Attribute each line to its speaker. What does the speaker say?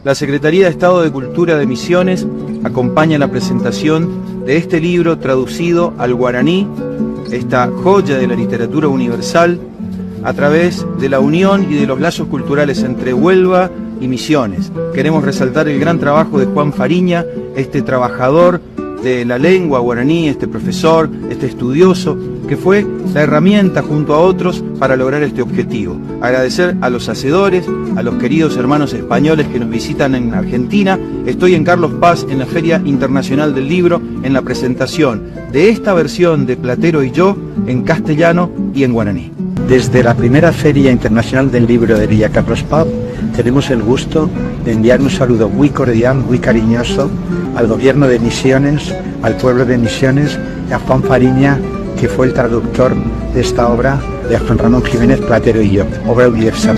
Speaker 1: La Secretaría de Estado de Cultura de Misiones acompaña la presentación de este libro traducido al guaraní, esta joya de la literatura universal, a través de la unión y de los lazos culturales entre Huelva y Misiones. Queremos resaltar el gran trabajo de Juan Fariña, este trabajador de la lengua guaraní, este profesor, este estudioso, que fue la herramienta junto a otros para lograr este objetivo. Agradecer a los hacedores, a los queridos hermanos españoles que nos visitan en Argentina. Estoy en Carlos Paz, en la Feria Internacional del Libro, en la presentación de esta versión de Platero y yo, en castellano y en guaraní.
Speaker 2: Desde la primera Feria Internacional del Libro de Villa Carlos Paz, tenemos el gusto de enviar un saludo muy cordial, muy cariñoso al gobierno de Misiones, al pueblo de Misiones y a Juan Fariña, que fue el traductor de esta obra de Juan Ramón Jiménez, Platero y yo, obra universal.